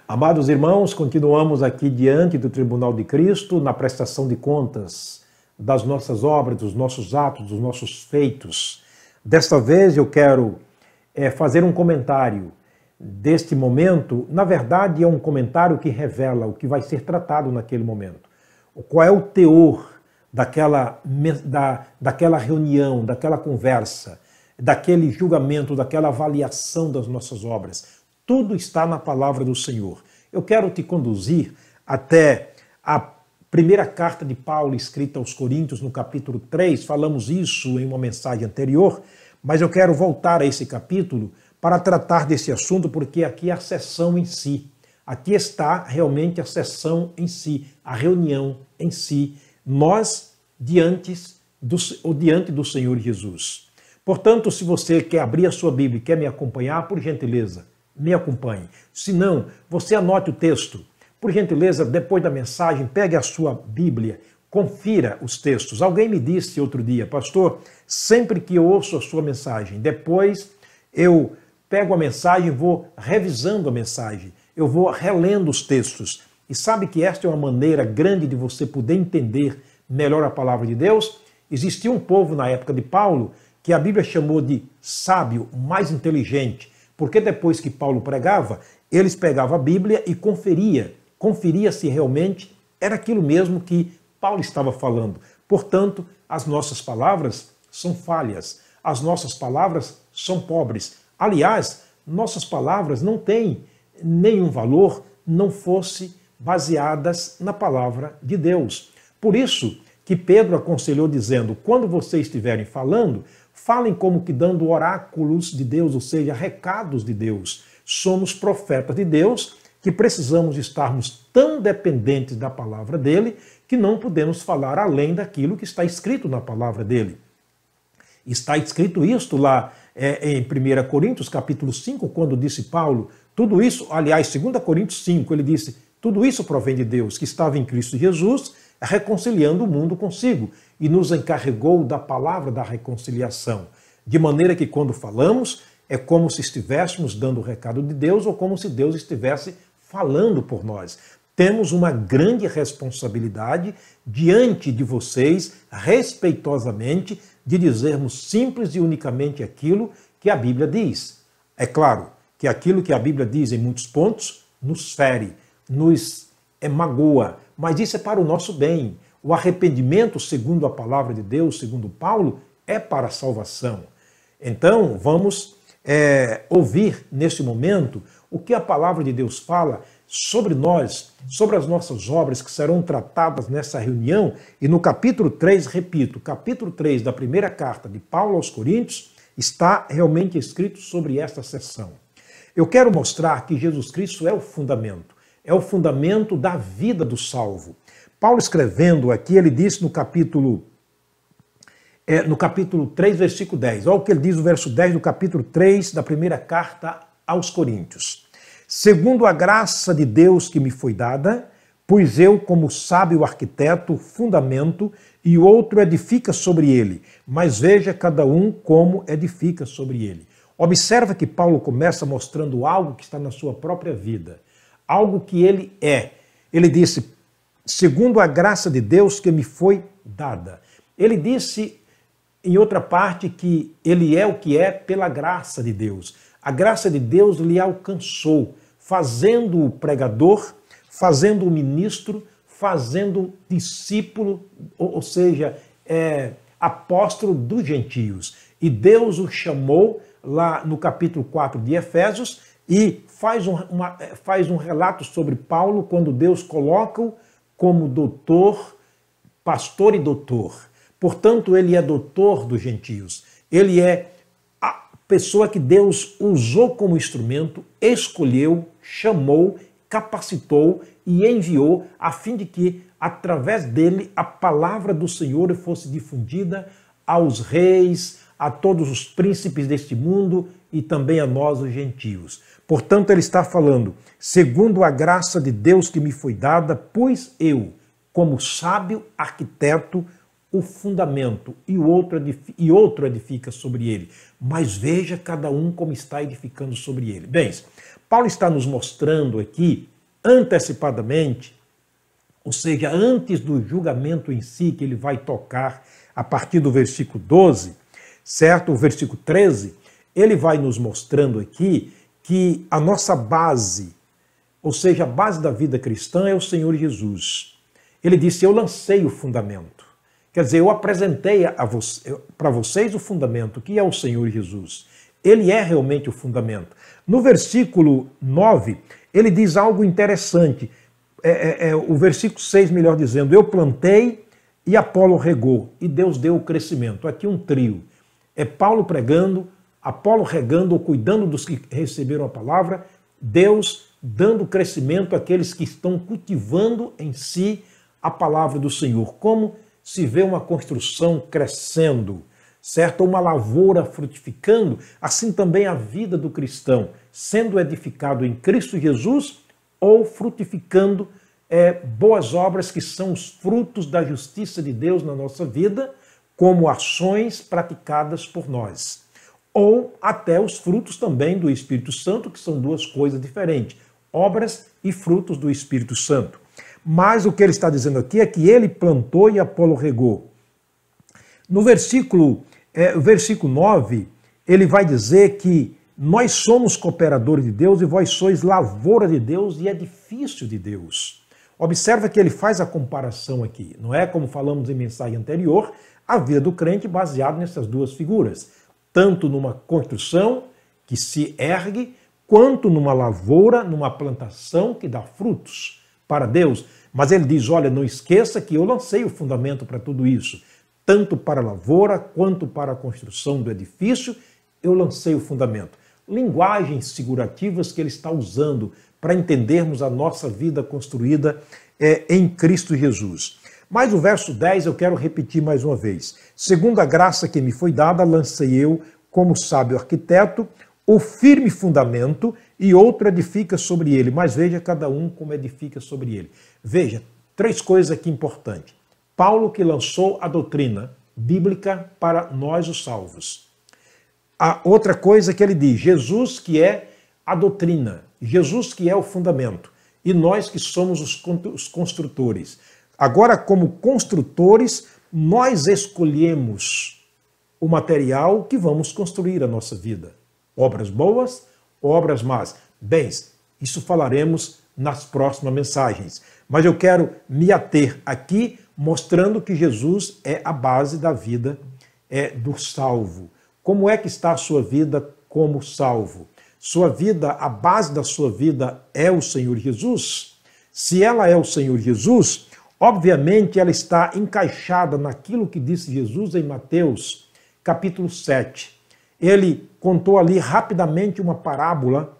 Amados irmãos, continuamos aqui diante do Tribunal de Cristo, na prestação de contas das nossas obras, dos nossos atos, dos nossos feitos. Desta vez eu quero fazer um comentário deste momento. Na verdade, é um comentário que revela o que vai ser tratado naquele momento. Qual é o teor daquela reunião, daquela conversa, daquele julgamento, daquela avaliação das nossas obras. Tudo está na palavra do Senhor. Eu quero te conduzir até a primeira carta de Paulo escrita aos Coríntios, no capítulo 3. Falamos isso em uma mensagem anterior, mas eu quero voltar a esse capítulo para tratar desse assunto, porque aqui é a sessão em si. Aqui está realmente a sessão em si, a reunião em si, nós diante do Senhor Jesus. Portanto, se você quer abrir a sua Bíblia e quer me acompanhar, por gentileza, me acompanhe. Se não, você anote o texto. Por gentileza, depois da mensagem, pegue a sua Bíblia, confira os textos. Alguém me disse outro dia, pastor, sempre que eu ouço a sua mensagem, depois eu pego a mensagem e vou revisando a mensagem, eu vou relendo os textos. E sabe que esta é uma maneira grande de você poder entender melhor a palavra de Deus? Existia um povo na época de Paulo que a Bíblia chamou de sábio, mais inteligente, porque depois que Paulo pregava, eles pegavam a Bíblia e conferia se realmente era aquilo mesmo que Paulo estava falando. Portanto, as nossas palavras são falhas, as nossas palavras são pobres. Aliás, nossas palavras não têm nenhum valor não fosse baseadas na palavra de Deus. Por isso que Pedro aconselhou dizendo, quando vocês estiverem falando, falem como que dando oráculos de Deus, ou seja, recados de Deus. Somos profetas de Deus que precisamos estarmos tão dependentes da palavra dele que não podemos falar além daquilo que está escrito na palavra dele. Está escrito isto lá em 1 Coríntios, capítulo 5, quando disse Paulo, tudo isso, aliás, 2 Coríntios 5, ele disse, tudo isso provém de Deus, que estava em Cristo Jesus, reconciliando o mundo consigo, e nos encarregou da palavra da reconciliação. De maneira que quando falamos, é como se estivéssemos dando o recado de Deus ou como se Deus estivesse falando por nós. Temos uma grande responsabilidade diante de vocês, respeitosamente, de dizermos simples e unicamente aquilo que a Bíblia diz. É claro que aquilo que a Bíblia diz em muitos pontos nos fere, nos magoa, mas isso é para o nosso bem. O arrependimento, segundo a palavra de Deus, segundo Paulo, é para a salvação. Então, vamos ouvir neste momento o que a palavra de Deus fala sobre nós, sobre as nossas obras que serão tratadas nessa reunião. E no capítulo 3, repito, capítulo 3 da primeira carta de Paulo aos Coríntios, está realmente escrito sobre esta sessão. Eu quero mostrar que Jesus Cristo é o fundamento da vida do salvo. Paulo escrevendo aqui, ele disse no capítulo 3, versículo 10. Olha o que ele diz no verso 10 do capítulo 3 da primeira carta aos Coríntios. Segundo a graça de Deus que me foi dada, pois eu, como sábio arquiteto, fundamento, e outro edifica sobre ele, mas veja cada um como edifica sobre ele. Observa que Paulo começa mostrando algo que está na sua própria vida, algo que ele é. Ele disse, segundo a graça de Deus que me foi dada. Ele disse, em outra parte, que ele é o que é pela graça de Deus. A graça de Deus lhe alcançou, fazendo-o pregador, fazendo-o ministro, fazendo-o discípulo, ou seja, apóstolo dos gentios. E Deus o chamou lá no capítulo 4 de Efésios e faz um relato sobre Paulo quando Deus coloca-o como doutor, pastor e doutor. Portanto, ele é doutor dos gentios. Ele é a pessoa que Deus usou como instrumento, escolheu, chamou, capacitou e enviou a fim de que, através dele, a palavra do Senhor fosse difundida aos reis, a todos os príncipes deste mundo e também a nós, os gentios. Portanto, ele está falando, segundo a graça de Deus que me foi dada, pois eu, como sábio arquiteto, o fundamento e outro edifica sobre ele. Mas veja cada um como está edificando sobre ele. Bem, Paulo está nos mostrando aqui antecipadamente, ou seja, antes do julgamento em si, que ele vai tocar a partir do versículo 12, certo? O versículo 13, ele vai nos mostrando aqui que a nossa base, ou seja, a base da vida cristã é o Senhor Jesus. Ele disse, eu lancei o fundamento. Quer dizer, eu apresentei para vocês o fundamento, que é o Senhor Jesus. Ele é realmente o fundamento. No versículo 9, ele diz algo interessante. O versículo 6, melhor dizendo, eu plantei e Apolo regou, e Deus deu o crescimento. Aqui um trio. É Paulo pregando, Apolo regando ou cuidando dos que receberam a palavra, Deus dando crescimento àqueles que estão cultivando em si a palavra do Senhor. Como se vê uma construção crescendo, certo? Uma lavoura frutificando, assim também a vida do cristão, sendo edificado em Cristo Jesus ou frutificando boas obras que são os frutos da justiça de Deus na nossa vida, como ações praticadas por nós. Ou até os frutos também do Espírito Santo, que são duas coisas diferentes, obras e frutos do Espírito Santo. Mas o que ele está dizendo aqui é que ele plantou e Apolo regou. No versículo 9, ele vai dizer que nós somos cooperadores de Deus e vós sois lavoura de Deus e edifício de Deus. Observa que ele faz a comparação aqui, não é como falamos em mensagem anterior, a vida do crente baseada nessas duas figuras, tanto numa construção que se ergue, quanto numa lavoura, numa plantação que dá frutos para Deus. Mas ele diz, olha, não esqueça que eu lancei o fundamento para tudo isso, tanto para a lavoura quanto para a construção do edifício, eu lancei o fundamento. Linguagens figurativas que ele está usando para entendermos a nossa vida construída em Cristo Jesus. Mas o verso 10 eu quero repetir mais uma vez. Segundo a graça que me foi dada, lancei eu, como sábio arquiteto, o firme fundamento e outro edifica sobre ele. Mas veja cada um como edifica sobre ele. Veja, três coisas aqui importantes. Paulo que lançou a doutrina bíblica para nós os salvos. A outra coisa que ele diz, Jesus que é a doutrina, Jesus que é o fundamento, e nós que somos os construtores. Agora, como construtores, nós escolhemos o material que vamos construir a nossa vida. Obras boas, obras más. Bem, isso falaremos nas próximas mensagens. Mas eu quero me ater aqui mostrando que Jesus é a base da vida do salvo. Como é que está a sua vida como salvo? Sua vida, a base da sua vida é o Senhor Jesus? Se ela é o Senhor Jesus, obviamente ela está encaixada naquilo que disse Jesus em Mateus, capítulo 7. Ele contou ali rapidamente uma parábola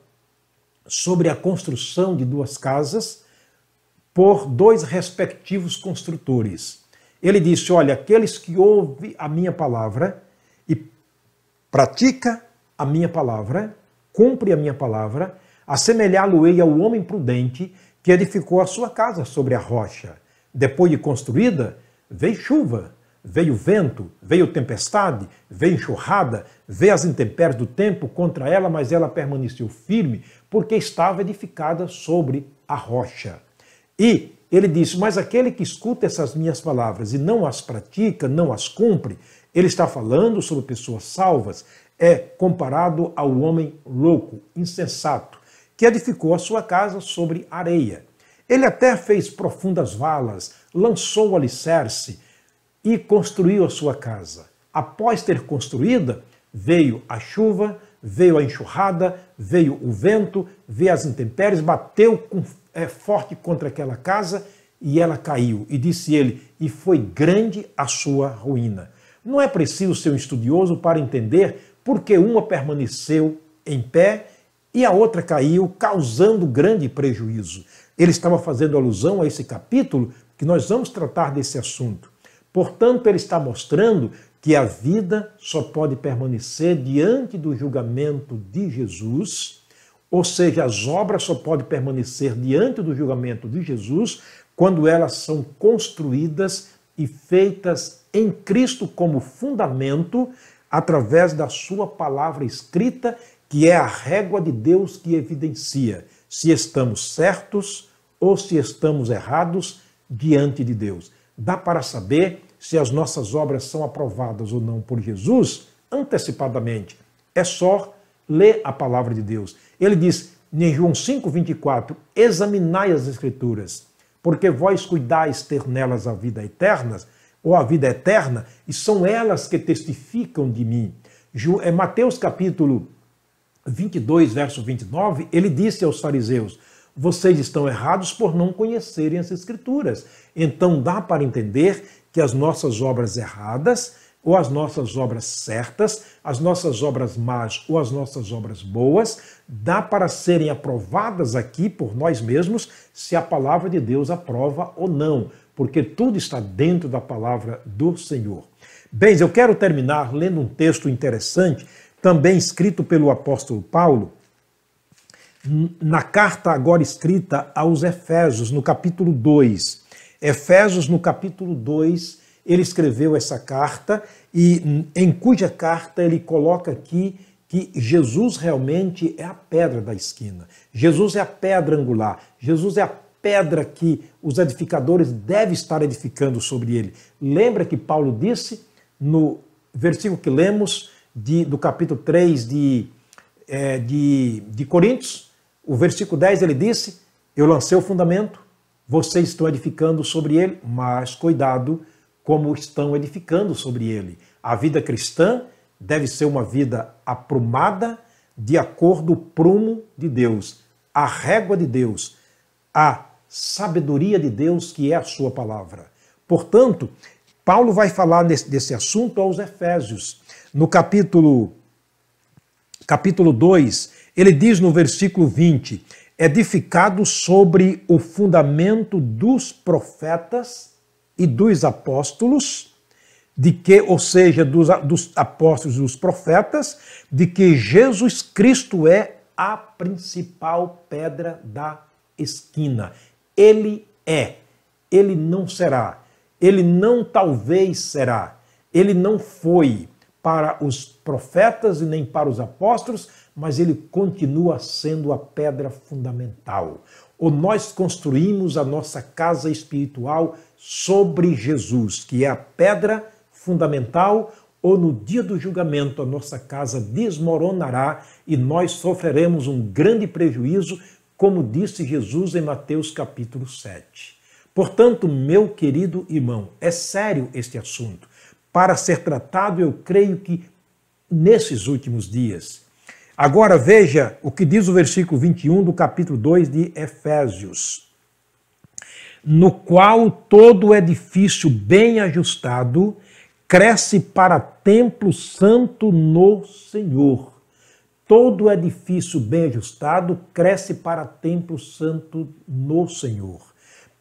sobre a construção de duas casas por dois respectivos construtores. Ele disse, olha, aqueles que ouvem a minha palavra e pratica a minha palavra, cumpre a minha palavra, assemelhá-lo-ei ao homem prudente que edificou a sua casa sobre a rocha. Depois de construída, veio chuva, veio vento, veio tempestade, veio enxurrada, veio as intempéries do tempo contra ela, mas ela permaneceu firme, porque estava edificada sobre a rocha. E ele disse, mas aquele que escuta essas minhas palavras e não as pratica, não as cumpre, ele está falando sobre pessoas salvas, é comparado ao homem louco, insensato, que edificou a sua casa sobre areia. Ele até fez profundas valas, lançou o alicerce e construiu a sua casa. Após ter construída, veio a chuva, veio a enxurrada, veio o vento, veio as intempéries, bateu forte contra aquela casa e ela caiu. E disse ele, e foi grande a sua ruína. Não é preciso ser um estudioso para entender porque uma permaneceu em pé e a outra caiu, causando grande prejuízo. Ele estava fazendo alusão a esse capítulo que nós vamos tratar desse assunto. Portanto, ele está mostrando que a vida só pode permanecer diante do julgamento de Jesus, ou seja, as obras só podem permanecer diante do julgamento de Jesus quando elas são construídas e feitas em Cristo como fundamento através da sua palavra escrita, que é a régua de Deus que evidencia se estamos certos ou se estamos errados diante de Deus. Dá para saber se as nossas obras são aprovadas ou não por Jesus antecipadamente. É só ler a palavra de Deus. Ele diz em João 5,24, examinai as Escrituras, porque vós cuidais ter nelas a vida eterna, ou a vida eterna, e são elas que testificam de mim. Mateus capítulo 22, verso 29, ele disse aos fariseus, vocês estão errados por não conhecerem as Escrituras. Então dá para entender que as nossas obras erradas, ou as nossas obras certas, as nossas obras más ou as nossas obras boas, dá para serem aprovadas aqui por nós mesmos, se a palavra de Deus aprova ou não, porque tudo está dentro da palavra do Senhor. Bem, eu quero terminar lendo um texto interessante, também escrito pelo apóstolo Paulo, na carta agora escrita aos Efésios, no capítulo 2. Efésios, no capítulo 2, ele escreveu essa carta e em cuja carta ele coloca aqui que Jesus realmente é a pedra da esquina. Jesus é a pedra angular. Jesus é a pedra que os edificadores devem estar edificando sobre ele. Lembra que Paulo disse no versículo que lemos do capítulo 3 de Coríntios, o versículo 10 ele disse, eu lancei o fundamento, vocês estão edificando sobre ele, mas cuidado como estão edificando sobre ele. A vida cristã deve ser uma vida aprumada de acordo com o prumo de Deus, a régua de Deus, a sabedoria de Deus, que é a sua palavra. Portanto, Paulo vai falar desse assunto aos Efésios. No capítulo 2, ele diz no versículo 20, edificado sobre o fundamento dos profetas e dos apóstolos, ou seja, dos apóstolos e dos profetas, de que Jesus Cristo é a principal pedra da esquina. Ele é, ele não será, ele não talvez será, ele não foi para os profetas e nem para os apóstolos, mas ele continua sendo a pedra fundamental. Ou nós construímos a nossa casa espiritual sobre Jesus, que é a pedra fundamental, ou no dia do julgamento a nossa casa desmoronará e nós sofreremos um grande prejuízo, como disse Jesus em Mateus capítulo 7. Portanto, meu querido irmão, é sério este assunto. Para ser tratado, eu creio que nesses últimos dias. Agora veja o que diz o versículo 21 do capítulo 2 de Efésios. No qual todo edifício bem ajustado cresce para templo santo no Senhor. Todo edifício bem ajustado cresce para templo santo no Senhor.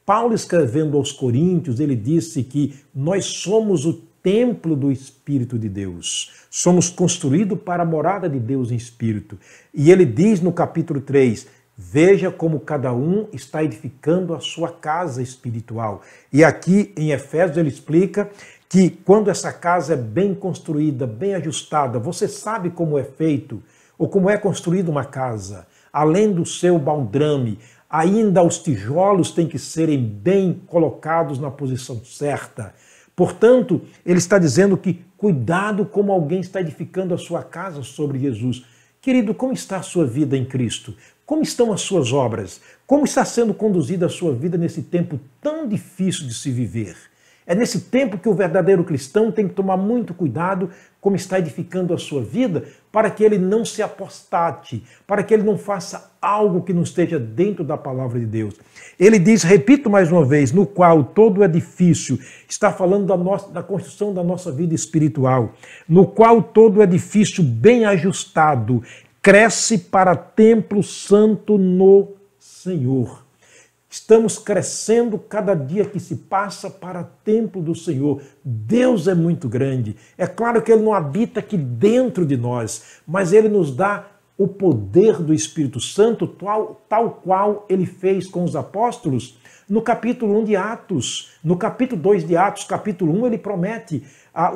Paulo, escrevendo aos Coríntios, ele disse que nós somos o templo do Espírito de Deus. Somos construídos para a morada de Deus em Espírito. E ele diz no capítulo 3, veja como cada um está edificando a sua casa espiritual. E aqui em Efésios ele explica que quando essa casa é bem construída, bem ajustada, você sabe como é feito, ou como é construída uma casa, além do seu baldrame, ainda os tijolos têm que serem bem colocados na posição certa. Portanto, ele está dizendo que cuidado como alguém está edificando a sua casa sobre Jesus. Querido, como está a sua vida em Cristo? Como estão as suas obras? Como está sendo conduzida a sua vida nesse tempo tão difícil de se viver? É nesse tempo que o verdadeiro cristão tem que tomar muito cuidado como está edificando a sua vida, para que ele não se apostate, para que ele não faça algo que não esteja dentro da palavra de Deus. Ele diz, repito mais uma vez, no qual todo edifício, está falando da construção da nossa vida espiritual, no qual todo edifício bem ajustado cresce para templo santo no Senhor. Estamos crescendo cada dia que se passa para o templo do Senhor. Deus é muito grande. É claro que Ele não habita aqui dentro de nós, mas Ele nos dá o poder do Espírito Santo, tal qual Ele fez com os apóstolos no capítulo 1 de Atos. No capítulo 2 de Atos, capítulo 1, Ele promete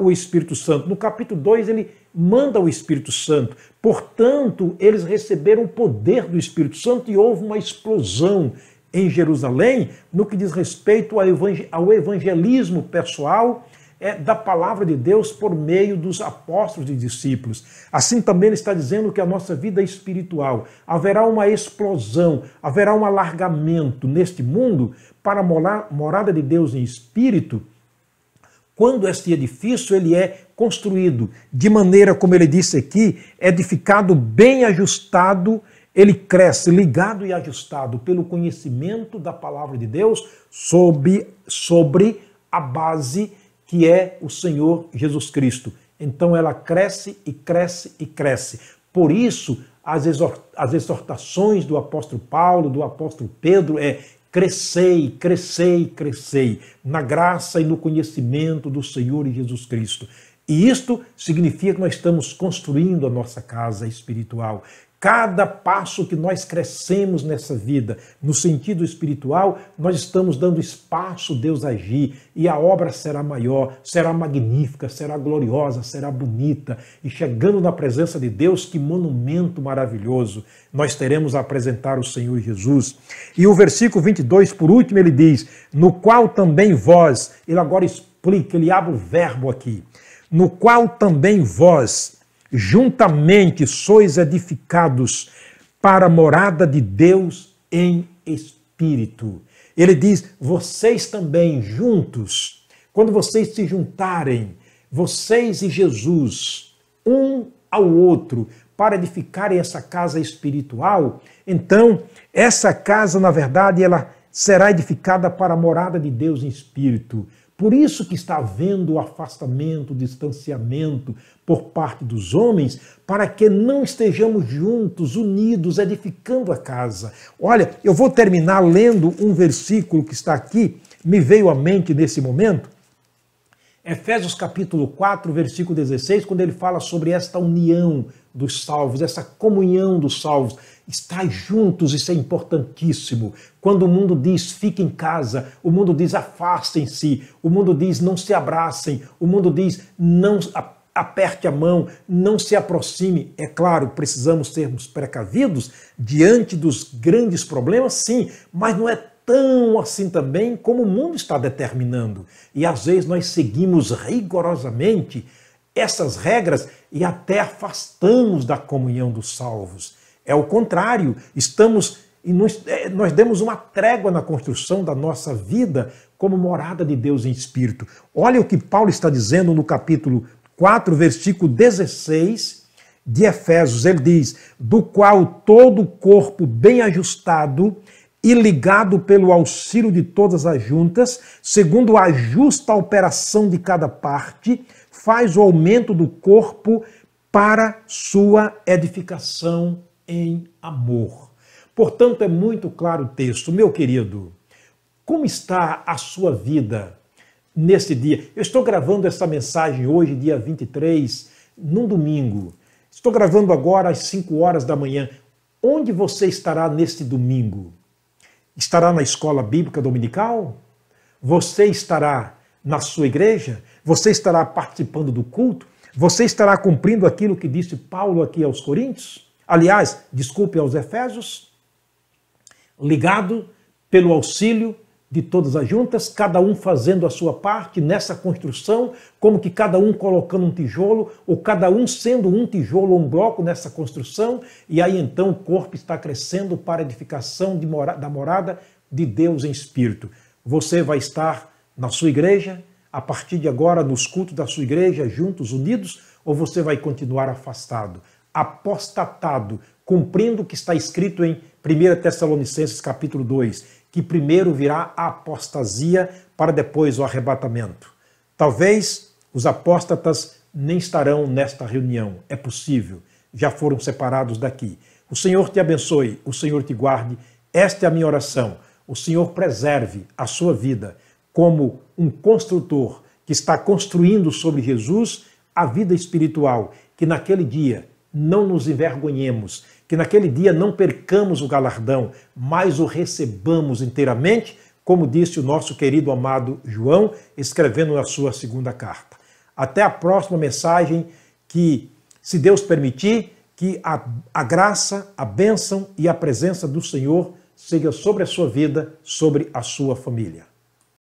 o Espírito Santo. No capítulo 2, Ele manda o Espírito Santo. Portanto, eles receberam o poder do Espírito Santo e houve uma explosão em Jerusalém no que diz respeito ao evangelismo pessoal da palavra de Deus por meio dos apóstolos e discípulos. Assim também ele está dizendo que a nossa vida espiritual haverá uma explosão, haverá um alargamento neste mundo para a morada de Deus em espírito, quando este edifício ele é construído de maneira, como ele disse aqui, edificado bem ajustado, ele cresce ligado e ajustado pelo conhecimento da palavra de Deus sobre a base que é o Senhor Jesus Cristo. Então ela cresce e cresce e cresce. Por isso, as exortações do apóstolo Paulo, do apóstolo Pedro crescei, crescei, crescei na graça e no conhecimento do Senhor Jesus Cristo. E isto significa que nós estamos construindo a nossa casa espiritual. Cada passo que nós crescemos nessa vida, no sentido espiritual, nós estamos dando espaço a Deus agir e a obra será maior, será magnífica, será gloriosa, será bonita. E chegando na presença de Deus, que monumento maravilhoso nós teremos a apresentar o Senhor Jesus. E o versículo 22, por último, ele diz, no qual também vós, ele agora explica, ele abre o verbo aqui, no qual também vós, juntamente sois edificados para a morada de Deus em espírito. Ele diz, vocês também juntos, quando vocês se juntarem, vocês e Jesus, um ao outro, para edificarem essa casa espiritual, então essa casa, na verdade, ela será edificada para a morada de Deus em espírito. Por isso que está havendo o afastamento, o distanciamento por parte dos homens, para que não estejamos juntos, unidos, edificando a casa. Olha, eu vou terminar lendo um versículo que está aqui, me veio à mente nesse momento, Efésios capítulo 4, versículo 16, quando ele fala sobre esta união dos salvos, essa comunhão dos salvos. Estar juntos, isso é importantíssimo. Quando o mundo diz fique em casa, o mundo diz afastem-se, o mundo diz não se abracem, o mundo diz não aperte a mão, não se aproxime. É claro, precisamos sermos precavidos diante dos grandes problemas, sim, mas não é tão assim também como o mundo está determinando. E às vezes nós seguimos rigorosamente essas regras e até afastamos da comunhão dos salvos. É o contrário, nós demos uma trégua na construção da nossa vida como morada de Deus em espírito. Olha o que Paulo está dizendo no capítulo 4, versículo 16 de Efésios. Ele diz, do qual todo o corpo bem ajustado e ligado pelo auxílio de todas as juntas, segundo a justa operação de cada parte, faz o aumento do corpo para sua edificação em amor. Portanto, é muito claro o texto. Meu querido, como está a sua vida nesse dia? Eu estou gravando essa mensagem hoje, dia 23, num domingo. Estou gravando agora às 5 horas da manhã. Onde você estará neste domingo? Estará na escola bíblica dominical? Você estará na sua igreja? Você estará participando do culto? Você estará cumprindo aquilo que disse Paulo aqui aos Coríntios? Aliás, desculpe, aos Efésios? Ligado pelo auxílio de todas as juntas, cada um fazendo a sua parte nessa construção, como que cada um colocando um tijolo, ou cada um sendo um tijolo ou um bloco nessa construção, e aí então o corpo está crescendo para a edificação da morada de Deus em espírito. Você vai estar na sua igreja, a partir de agora, nos cultos da sua igreja, juntos, unidos, ou você vai continuar afastado, apostatado, cumprindo o que está escrito em 1 Tessalonicenses capítulo 2, que primeiro virá a apostasia para depois o arrebatamento. Talvez os apóstatas nem estarão nesta reunião, é possível, já foram separados daqui. O Senhor te abençoe, o Senhor te guarde, esta é a minha oração. O Senhor preserve a sua vida como um construtor que está construindo sobre Jesus a vida espiritual, que naquele dia não nos envergonhemos, que naquele dia não percamos o galardão, mas o recebamos inteiramente, como disse o nosso querido amado João, escrevendo na sua segunda carta. Até a próxima mensagem, que, se Deus permitir, que a graça, a bênção e a presença do Senhor seja sobre a sua vida, sobre a sua família.